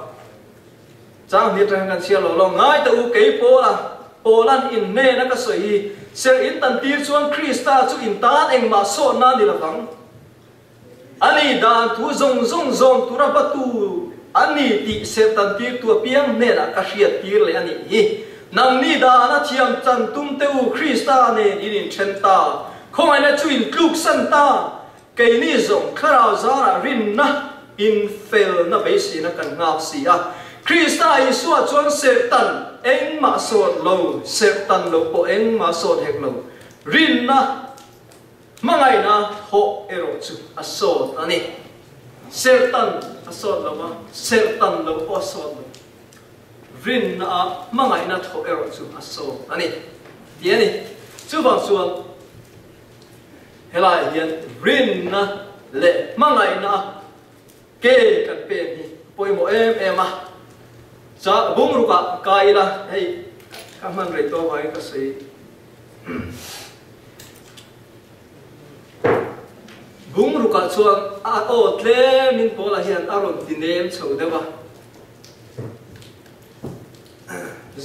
chang hi tang kan sia lo lo ngai ta u ke polan in ne na ka soi ser in tan tir chuan Krista chu in tan eng ma so na ni la bang ani dan tu zong tu ra pa tu ani ti se tan tir tu piang ne la ka hriat tir le ani hi nang ni da na thiam chan tum te u Krista ne in chen ta khong ai na chu in kluk san ta ke ni zong kharau zara rin na in fail na base na kan ngap si a Krista Isu a chuan ser tan eng ma sot lo ser tan lo po eng ma sot hek lo rin na mangai na ho ero chu a sot ani ser tan a sot lo ma ser tan lo po sot lo rin na mangai na ho ero chu a sot ani ti ani chu bang chuan helai hian rin na le mangai na ke kan pe ni poimo em a cha bung ruka kaila hei kaman rei to vai ka sei bung ruka chuan a o tle min pola hian aron dinem chho dewa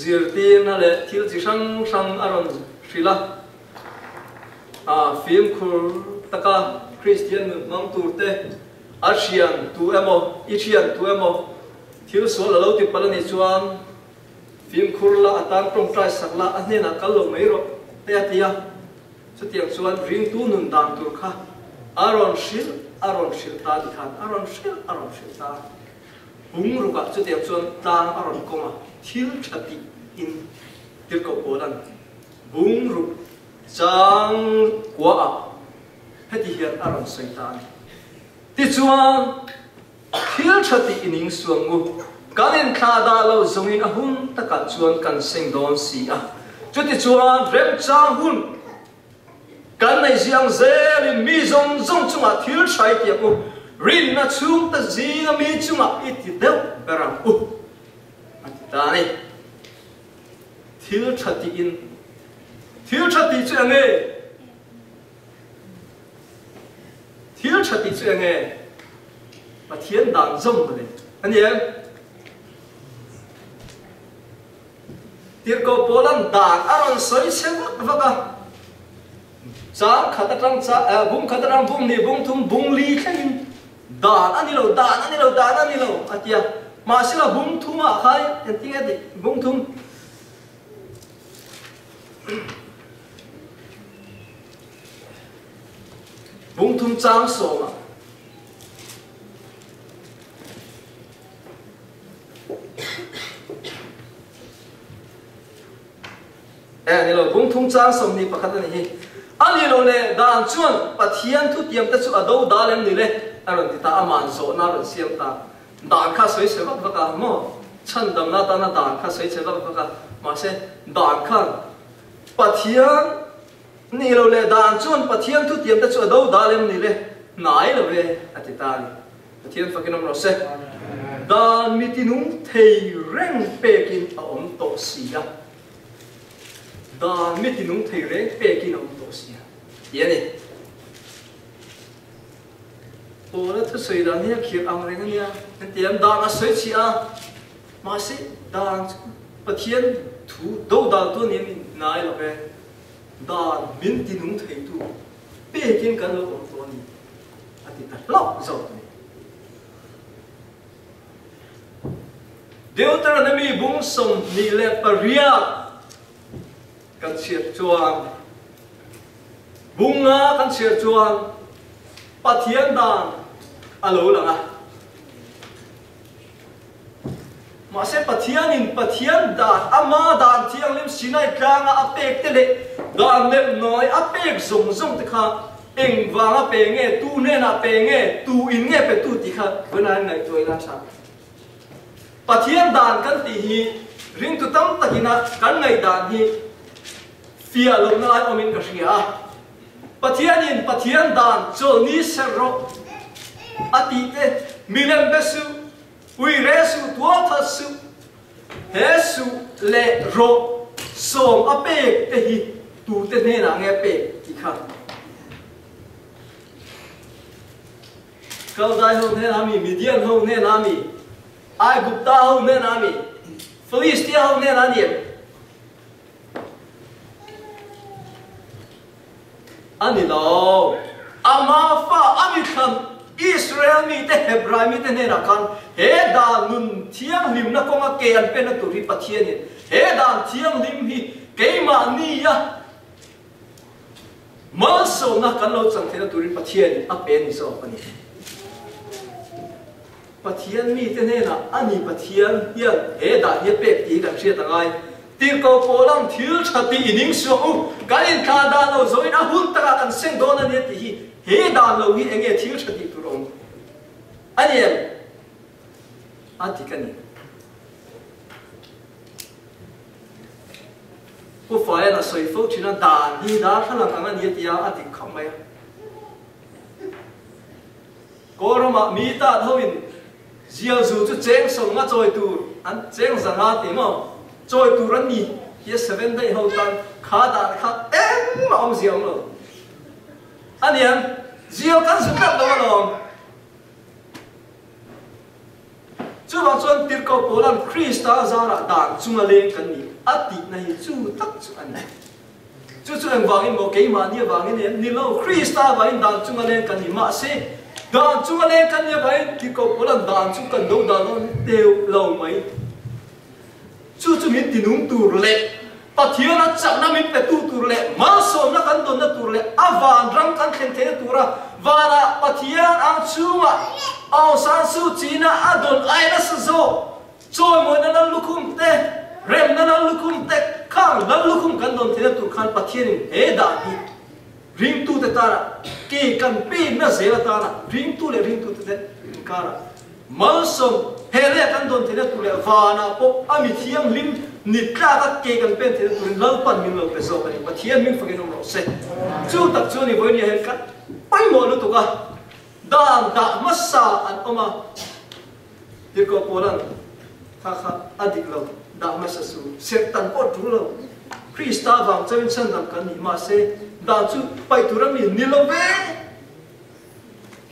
zirti na le thil chi sang sang aron sila a film khur taka Christian mang turte Asian tu emo, Ichian tu emo, thiếu số là lâu thì bắt đầu chuan phim khurla atan trong trai sakla anh na kallo mấy rồi, thế thì số tiền chuan ring tu nun dan tu kha, aron shil ta đi khan, aron shil ta, bung ruka số tiền chuan dan aron koma, thiếu chati in tiêu cầu bolan, bung ruk chang quá hết thì hiện aron soi ta. Ti chuan thil thati ining suangu kanin thada lo zongin ahun taka chuan kan sengdon si a chuti chuan rem chang hun kan nei ziang zelin mi zong chunga thil thai tiamu rin na chung ta zinga mi chunga iti deu berang atani thil thati chuange thiếu chặt đi chuyện nghe mà thiên đàng rộng rồi anh em tiệt cầu Poland đàng aron soi xem vắt à sáng khát trăng sa bung khát trăng bung ni bung thum bung li khen đàn anh đi lâu à tia mà sẽ là bung thum à khai anh tiếng ấy bung thum bung thum trang so mà ni lo bung thum trang so ni pakhat ni ani lo ne dan chuan pathian thu tiam ta chu ado dalem ni le aron ti ta aman so na ron siam ta dan kha soi se vak vaka mo chan dam na ta na dan kha soi se vak vaka ma se dan khan pathian ni lo le dan chuan pathian thu tiam ta chu ado dalem ni le nai lo ve atita ni pathian fakinom ro se dan mitinung thei reng pekin a om to sia dan mitinung thei reng pekin a om to sia ye ni ora thu soi dan hi khir ang reng ania tiam dan a soi chi a ma si dan pathian thu do dal tu ni nai lo ve dan min tinung thei tu pekin kan lo om to ni atita lo zo Deuteronomy bung som ni le paria kan siat chuang bunga kan siat chuang pathian dan alo langa ma se pathian dan ama dan thiang lim sinai klanga apek tele dan le noi apek zong te kha eng wanga pe nge tu ne na pe nge tu in nge pe tu ti kha bana ngai toi la cha pathian dan kan ti hi ring tu tam takina kan ngai dan hi fia lo na ai omin ka ria pathian dan chol ni serro ati te milen besu ui resu tua thật sự Hesu le ro som ape te hi tu te ne na nge pe ki kha Kau dai ho ne nami Midian ho ne nami Ai Gupta ho ne nami Philistia ho ne nani Ani lo ama fa ami khan Israel mi te Hebrai mi te ne na khan he da nun thiam lim na konga ke an pe na tu ri pathian ni he da thiam lim hi ke ma ni ya ma so na kan lo chang the na tu ri pathian a pe ni so pani pathian mi te ne na ani pathian hian he da he pe ti kan ria ta ngai ti ko polang thil thati ining so u kan in kha da lo zoi na hun ta kan seng do na ne ti hi he da lo hi enge thil thati tu rom ani ati kani ku fa na soi fo china da ni da thalang anga ni ti ya ati khamai ko roma mi ta thoin zial zu chu cheng song nga choi tu an cheng zanga ti mo choi tu ran ni ye 7 day ho tan kha da kha em ma om ziang lo aniam zial kan su kat do lo chu ba chuan tir ko polan Krista zara dan chunga le kan ni ati na hi chu tak chu ani chu ang wangin mo ke ma ni wangin ni lo Krista ba in dan chunga le kan ni ma se dan chunga le kan ni ba in tir ko polan dan chu kan do da lo teu lo mai chu min tinung tur le pathian na chak na min pe tur le ma so na kan don na tur le avan rang kan khen the tura wala pathian ang chunga ao san su china adon ai na so choi mo na nan lukum te rem na nan lukum te khang nan lukum kan don the tur khan pathian he da hi ring tu te tara ke kan pe na zela tara ring tu te kara ma so hele kan don the tur le wana pop ami thiam lim nitla ka ke kan pen the tur lau pan min lo pe so kan pathian min fakin no se chu tak chu ni boy ni he kan pai mo lu tu ka dan da masa an oma dirko polan kha adik lo da masa su setan po tu lo Krista wang chen chen dam kan ni ma se da chu pai tu ram ni lo ve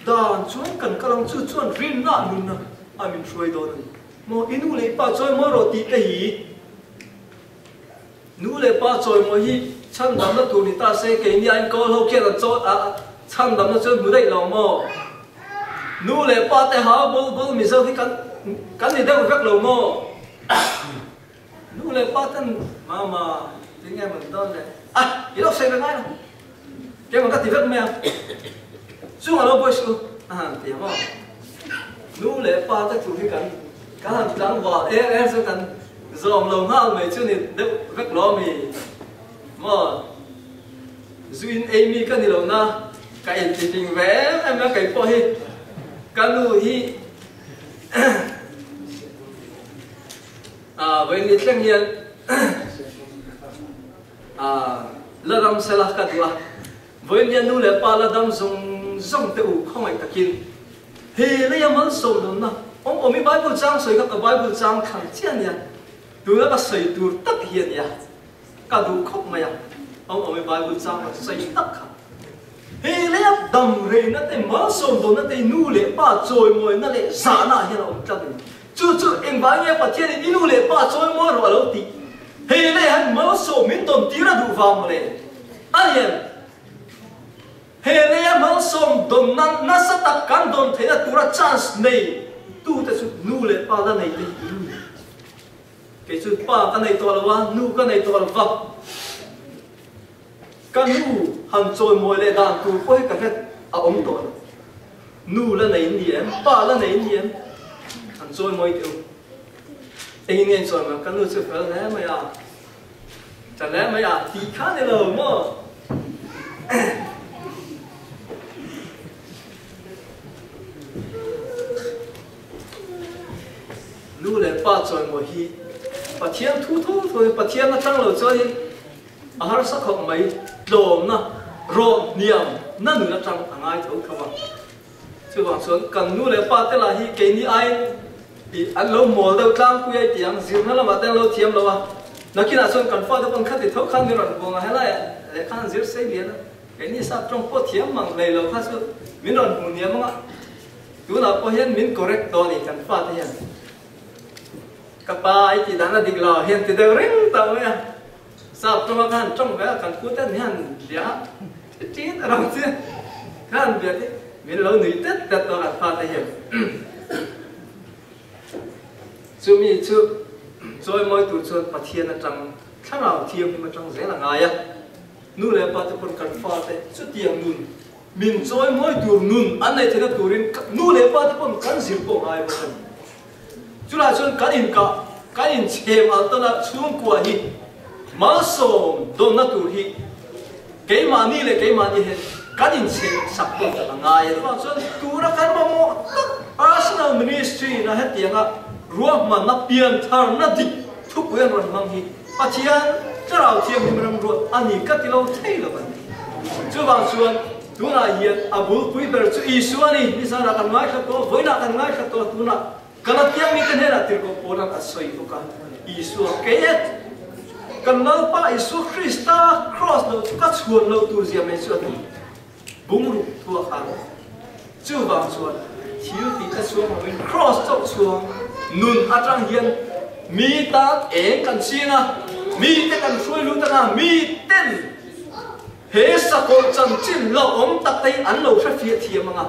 dan chu kan kalang chu chuan rin na nun na amin throi do ni mo inu le pa choi mo ro ti te hi nu le pa choi mo hi chan dam na tu ni ta se ke ni an ko lo ke la cho a chan dam na chu mu dai lo mo nu le pa te ha bol mi zo hi kan ni da vek lo mo nu le pa tan mama tiếng nghe mình đơn này cái đó xem ngay đâu cái mà các tỷ vết mèo xuống ở đâu bơi xuống thì không nu le pa ta chủ cái cái hàng trắng vỏ em sẽ cần dòm lồng hao mày chưa nên đeo vết ló mì mà duyên Amy cái gì đâu na cái tình vẽ em đã cái po hi cái nu hi với những thanh niên la ram sela ka dua với những nu le pa la dam zong te u không ai takin he le yamal so don na ông mi Bible trang soi ka Bible trang khang chian ya tu la ka soi tu tak hian ya ka du khop ma ya ông mi Bible trang soi tak kha he le dam re na te ma so don na te nu le pa choi moi na le sa na hian ông tlang chu em ba nghe pa thiên ni nu le pa choi moi ro lo ti he le han ma so min ton ti ra du va mo le alian he le ma so don na sa tak kan don the na tu ra chance nei tu te su nu le pa la nei te ke su pa ka nei to la wa nu ka nei to la va ka nu han choi moi le dan tu ko he ka het a om to nu la nei ni em pa la nei ni em han choi moi te anh nên chọn mà cái nuôi sự phải lẽ mày à chẳng lẽ mày à thì khác này lờ mà nuôi lại ba chọn một hi ba thiên thu thôi ba thiên nó trăng lờ cho đi à har sắc học mấy lồm na rộn niệm nó nửa trăng thằng ai thấu không à chứ còn xuống cần nuôi lại ba thế là hi cái ni ai anh lâu mùa đâu cam quy ai tiếng riêng nó là mà đang lâu thiêm lâu à nó khi nào xuân cần pha đâu bằng khát thì thấu khăn như lần buồn hay là để khăn riêng xây liền cái như sao trong phố thiêm bằng này lâu khát xuân miếng lần buồn nhiều mà tú nào có hiện miếng correct đó thì cần pha thế hiện các bà ấy thì đã là định lò hiện thì đều rinh tao ấy à sao trong khăn trong vẻ cần cút tên hiện giá chết ở đâu chứ khăn việc ấy miếng lâu nổi tết đặt đó là pha thế hiện chú mi chú rồi mỗi tuổi xuân bắt thiên là trăng khá nào thiêm nhưng mà trăng dễ là ngài á nu lệ bắt được cần pha thế chút tiền nun mình rồi mỗi tuổi nun anh này thì nó tuổi in nu lệ bắt được cần gì cũng ai mà chú là xuân cái in xem ở đó là xuống qua hi mà sôm đông nó tuổi hi cái mà ni lệ cái mà ni hết cái in xem sắp tới là ngài đó xuân tuổi nó cái mà mo personal ministry nó hết tiếng á ruộng mà nó biến thằng nó đi thúc quen rồi mang hi bắt chiên cho nào chiên thì mình ruộng anh ấy cắt thì lâu thấy rồi vậy chú bằng xuân tú là hiện à bố quý bề chú ý xuân đi đi sao là thằng ngay khát to với là thằng ngay khát to tú là cái là tiếng mi cái này là tiếng của bố đang soi của cả ý xuân cái hết cần lâu ba ý xuân Christa cross lâu cắt xuân lâu tu diệm này xuân bung rụt thua hàng chú bằng xuân thiếu thì cắt xuân mà mình cross chọc xuân nun atrang hiền mi ta eng kan singa mi te kan suy lu ta mi ten he sa ko chan chin lo om tak tai an lo sa phia thiam anga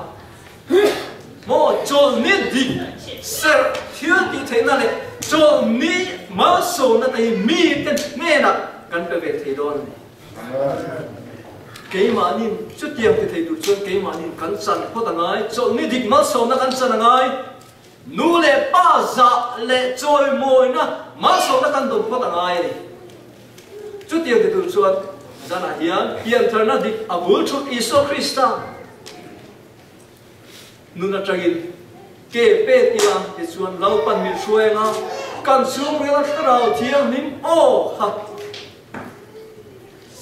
mo chol ni di ser thiếu ti thế na le chol ni ma so na tai mi ten me na kan pe ve thei don cái mà nín chút tiền thì thầy đủ chuyện cái mà nín cắn sẵn có thằng ấy chọn ni địch mất sầu nó cắn sẵn thằng ấy nu lệ ba dạ lệ trôi môi na má số nó căn đồng có thằng ai này chút tiền thì tụi xuân ra là hiền thời nó đi ở vũ trụ Iso Christa nu na tragin kê bê tia thì xuân lâu pan miền xuôi nga căn xuống với nó cái đầu thiêng nín ô ha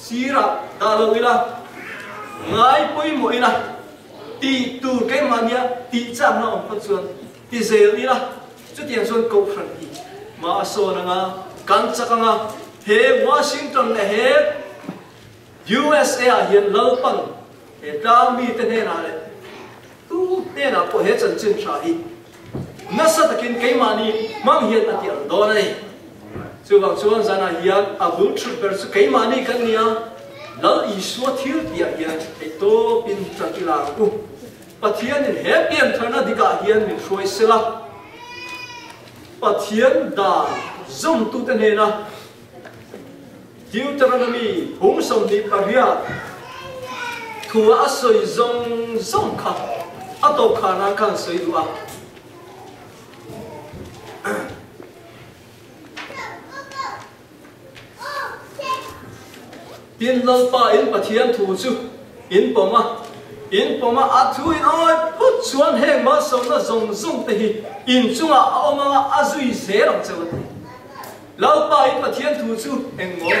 xí ra đã lâu là ngay bôi mũi là tì tù cái mà nhá tì chạm nó ông xuân thì dễ đi là chút tiền xuân cầu phần đi mà số nga căn chắc nga he Washington là he USA hiện lâu pan he đam mi tên he nào đấy tu tên nào có he chân chân trái nó sẽ thực hiện cái mà đi mang hiện là tiền đó này chú bằng xuân ra là hiện à bốn chục bữa cái mà đi cái nia lâu ý số thiếu tiền hiện cái tô pin trăng chỉ là bà thiên nên hết biến thằng nó đi cả hiện mình xuôi xí la bà thiên đã dùng tu tên này na Deuteronomy hùng sông đi bà ria thua á soi zong khá á tổ khả năng khăn soi đua tin lâu bà in bà thiên thua chú in bỏ mà à thu in ơi phút xuân hẹn mà sống nó rong thì in chung à ông mà à duy dễ làm sao vậy lâu ba in bà thiên thu chú em ngó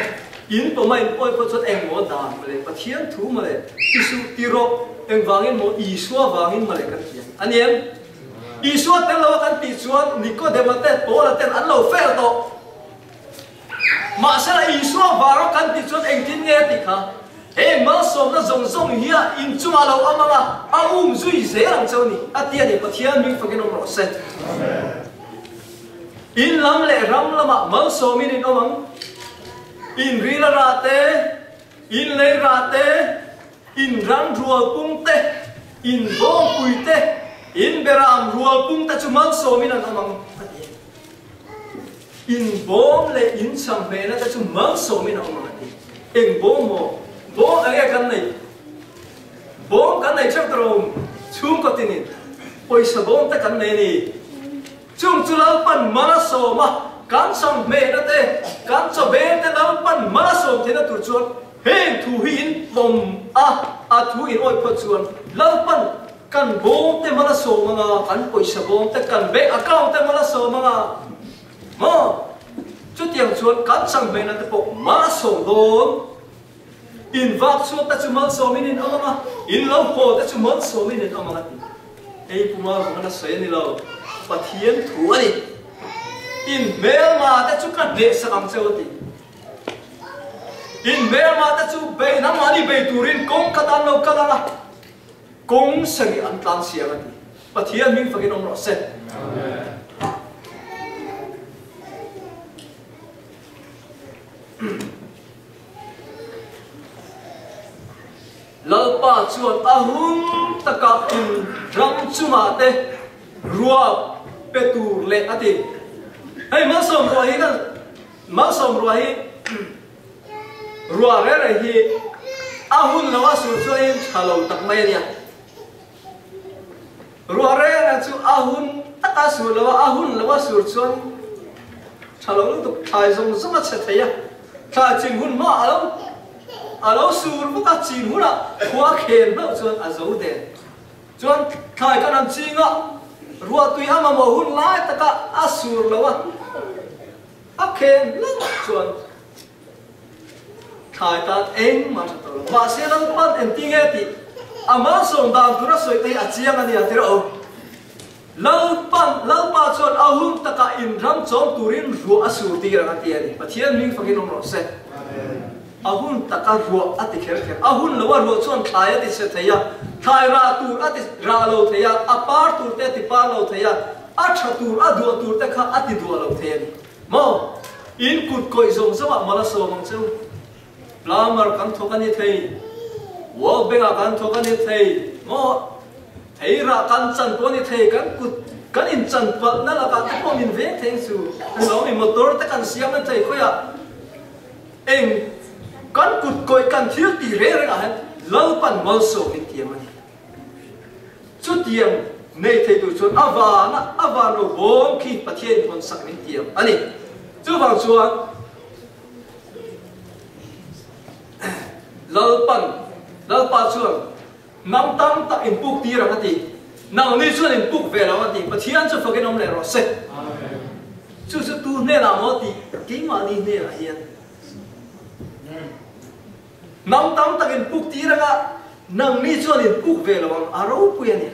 in bỏ mà in ôi phút xuân em ngó đàn mà lấy bà thiên thu mà lấy isu tiro em vàng in một isua vàng in mà lấy cái gì anh em isua tên lâu cái tỷ xuân nico để mà tên bố là tên anh lâu phê to mà sẽ là isua vàng cái tỷ xuân em tin nghe thì khá em mà sống nó rong hia in chung à lâu ama duy dễ làm sao nè à tiền này bà thiên mình phải cái nông sen in lắm lệ ram lắm mà sống mình in ông in ri la ra te in lê ra te in rang rùa pung te in bom pui te in beram rùa pung te chung mà sống mình ông in bom lệ in sang về nó te chung mà sống mình ông em bom mo bố ở cái này chắc rồi chung có tin ôi sao bố ta cái này nè chung chú lão pan mà sổ mà cán sang mẹ đó thế cán cho bé thế lão pan mà sổ thế nó tụt chuột hên thu hin vòng thu hin ôi phật chuột lão pan can bố thế mà sổ mà can ôi sao bố thế can bé account thế mà sổ mà chút tiền chuột cán sang mẹ nó thế bộ mà sổ đó in vác xuống ta chụp món số mình in ông mà in lâu hồ ta chụp món số mình in ông mà ấy cũng mà nó sấy này lâu pathian thu ani in mel ma ta chu kan de sakam chawti in mel ma ta chu be na mani be turin kong katan lo kalala kong sangi an tlan siang ani pathian min fakin om ro se lalpa chuan ahum taka in ram chuma te ruwa petur le ati hey masom ruwa hi ruwa re hi ahun lawa sur chuan thalo tak mai nia ruwa re na chu ahun taka sur lawa sur chuan thalo tu thai zong zama che thaya tha chin hun ma alo sur bu ka chin huna khwa khen no chuan azo de chuan thai ka nam chinga ruwa tui ama mo hun lai taka asur lawa a khen lo chuan thai ta eng ma to ba se lang pan en ti nge ti ama som dam tura soi te a chiang ani a tiro lau pa chuan ahum taka in ram chom turin ru asur ti ra ti ani pathian ming fakin om ro se ahun taka ruwa ati kher ahun lawa ruwa chuan thlai ati se thaya thlai ra tur ati ra lo thaya apar tur te ti par lo thaya a tha tur a du tur te kha ati du lo thaya ni mo in kut koi zong zawa mala so mang cheu plamar kan thokani thei wo benga kan thokani thei mo thei ra kan chan ko ni thei kan kut kan in chan pa na la ka ko min ve theng su lo mi motor te kan siam na thei ko ya eng kan kut koi kan thil ti re re han lo pan mal so min tiam ani chu tiam nei thei tu chon awa no bom ki pathian kon sak min tiam ani chu wang chuan lo pa chuan nam tam ta in puk ti ra ati nang ni chuan in puk ve la ati pathian chu fakin om le ro se chu tu ne la mo ti ki ma ni ne la hian nam tam takin puk ti ranga nang ni chuan in puk ve lo aro pu yani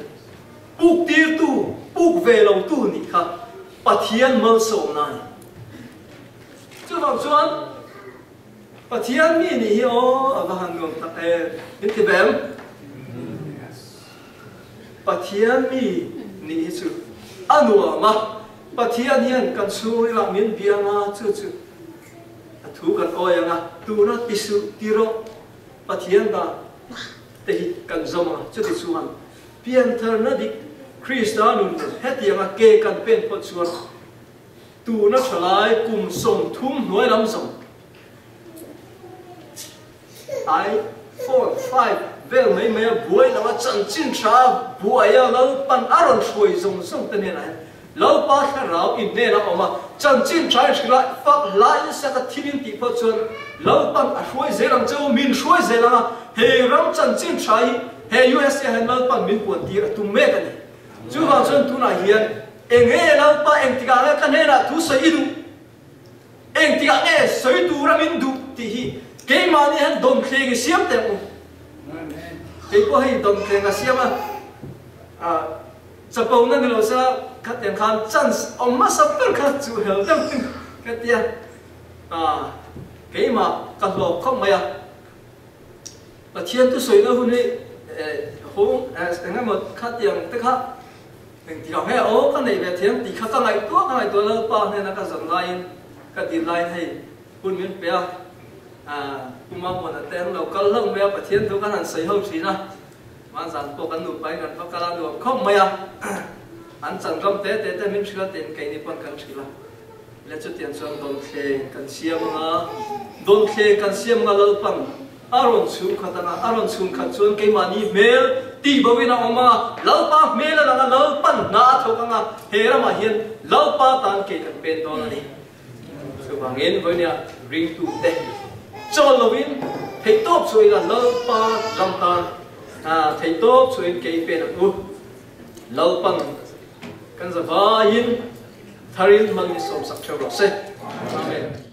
puk ti tu puk ve lo tu ni kha pathian mal so nai chu wang chuan pathian mi ni hi o awahan ngom ta in ti bem pathian mi ni chu anua ma pathian hian kan suri la min bianga chu thu kan oyanga tu na tisu tiro pathian da te hi kan zoma chu ti chuan pian thar na dik Christianun hetianga ke kan pen pot chuan tu na thalai kum som thum noi lam som ai 4 5 vel mai buai lawa chan chin tha buaya lo pan aron thui zong zong te ne lai lo pa tharau in ne la oma chan chin tha shila fak lai sa ka thilin ti pot chuan lo pan a hruai zelang chau min hruai zelanga he ram chan chin thai he USA han lo pan min puan ti tu me ka ni chu wang chuan tu na hian enge lo pa eng tika la ka ne na tu sai idu eng tika e soi tu ra min du ti hi ke ma ni han dom khle gi siam te mu ke ko hi dom khle ga siam a chapau na ni lo sa ka ten khan chance omma sapper kha chu hel dam ka tia ke ma ka lo khom ma ya pathian tu soi na hu ni hong nga mo kha tiang te kha eng ti ga he o ka nei ve thiang ti kha ka ngai to lo pa ne na ka zam line ka ti line hei hun min pe kuma mo na ten lo kal long me pathian tu kan han sei ho thina man san po kan nu pai kan pa kala nu khom ma ya an chan ram te min thila ten kai ni pan kan thila le chu tian chuan don khle kan siam nga don khle kan siam nga lo pan aron chu khatana aron chun khat chuan ke mani mel ti bawina oma lo pa mel la lo pan na thokanga hera ma hian lo pa tan ke kan pen don ani chu bangin voinia ring tu te chol lovin thei top chui la lo pa ram tan thei top chui ke pen u lo pan kan za va yin tharin mang ni som sak thau se amen